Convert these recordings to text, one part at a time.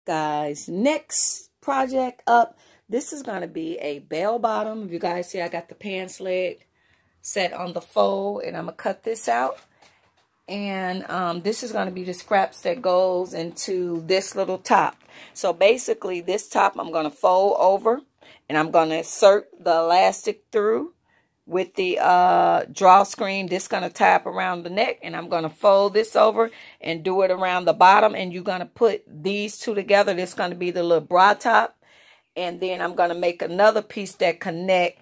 guys, next project up, this is going to be a bell bottom. If you guys see, I got the pants leg set on the fold, and I'm going to cut this out. And this is going to be the scraps that goes into this little top. So basically, this top I'm going to fold over, and I'm going to insert the elastic through with the drawstring. This is going to tie up around the neck, and I'm going to fold this over and do it around the bottom. And you're going to put these two together. This is going to be the little bra top. And then I'm going to make another piece that connect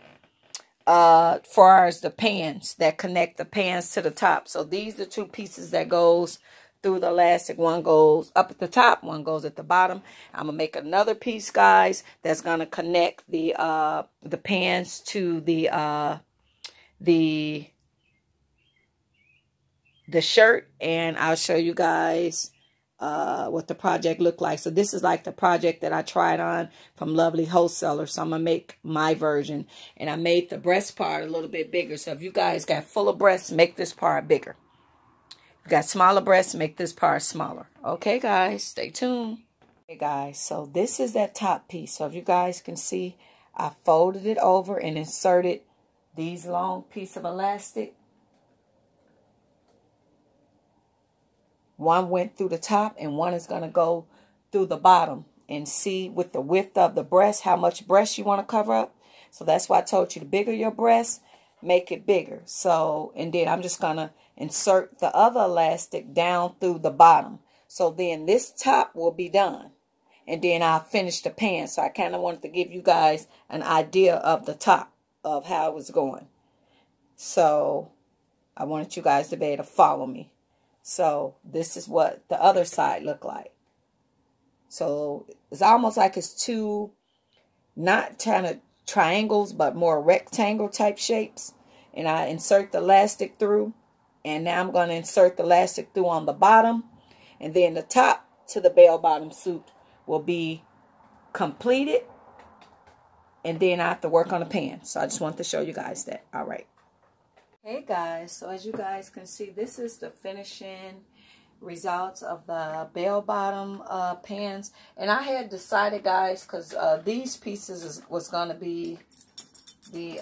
far as the pants, that connect the pants to the top. So these are two pieces that goes through the elastic. One goes up at the top, one goes at the bottom. I'm gonna make another piece, guys, that's gonna connect the pants to the shirt, and I'll show you guys what the project looked like. So this is like the project that I tried on from LovelyWholesale. So I'm gonna make my version, and I made the breast part a little bit bigger. So if you guys got fuller breasts, make this part bigger. If you got smaller breasts, make this part smaller. Okay, guys, stay tuned. Okay, guys, so this is that top piece. So if you guys can see, I folded it over and inserted these long pieces of elastic. One went through the top, and one is going to go through the bottom. And see with the width of the breast, how much breast you want to cover up. So that's why I told you, the bigger your breast, make it bigger. So, and then I'm just going to insert the other elastic down through the bottom. So then this top will be done. And then I'll finish the pants. So I kind of wanted to give you guys an idea of the top, of how it was going. So I wanted you guys to be able to follow me. So this is what the other side looked like. So it's almost like it's two, not kind of triangles, but more rectangle type shapes. And I insert the elastic through. And now I'm going to insert the elastic through on the bottom. And then the top to the bell bottom suit will be completed. And then I have to work on the pants. So I just wanted to show you guys that. All right. Hey guys, so as you guys can see, this is the finishing results of the bell bottom pants. And I had decided, guys, because these pieces was going to be the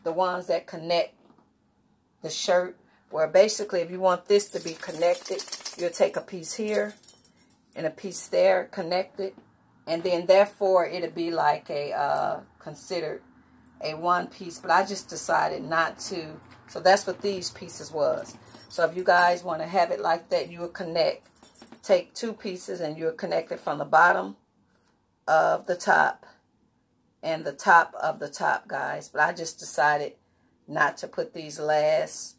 ones that connect the shirt. Where basically, if you want this to be connected, you'll take a piece here and a piece there, connected. And then therefore, it'll be like a considered a one piece. But I just decided not to. So that's what these pieces was. So if you guys want to have it like that, you will take two pieces and you'll connect it from the bottom of the top and the top of the top, guys. But I just decided not to put these last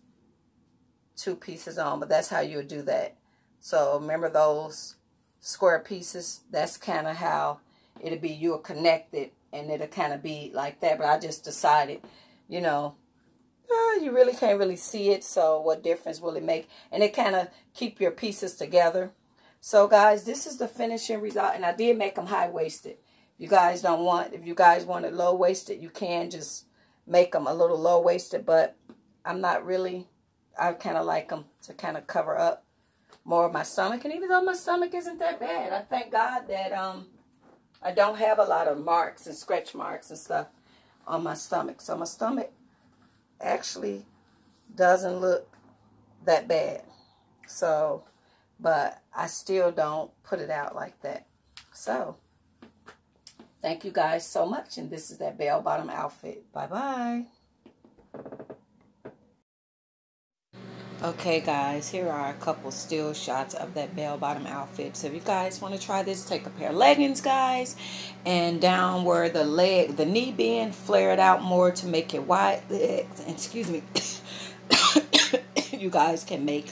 two pieces on, but that's how you'll do that. So remember those square pieces? That's kind of how it'll be. You'll connect it and it'll kind of be like that. But I just decided, you know, you really can't really see it, so what difference will it make? And it kind of keep your pieces together. So guys, this is the finishing result, and I did make them high-waisted. You guys don't want, if you guys want it low-waisted, you can just make them a little low-waisted, but I'm not really, I kind of like them to kind of cover up more of my stomach. And even though my stomach isn't that bad, I thank God that I don't have a lot of marks and scratch marks and stuff on my stomach. So my stomach actually doesn't look that bad. So, but I still don't put it out like that. So, thank you guys so much. And this is that bell bottom outfit. Bye-bye. Okay, guys, here are a couple still shots of that bell bottom outfit. So if you guys want to try this, take a pair of leggings, guys, and down where the knee bend, flare it out more to make it wide. Excuse me. You guys can make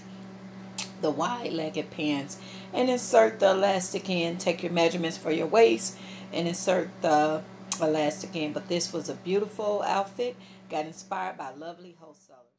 the wide-legged pants and insert the elastic in. Take your measurements for your waist and insert the elastic in. But this was a beautiful outfit. Got inspired by LovelyWholesale.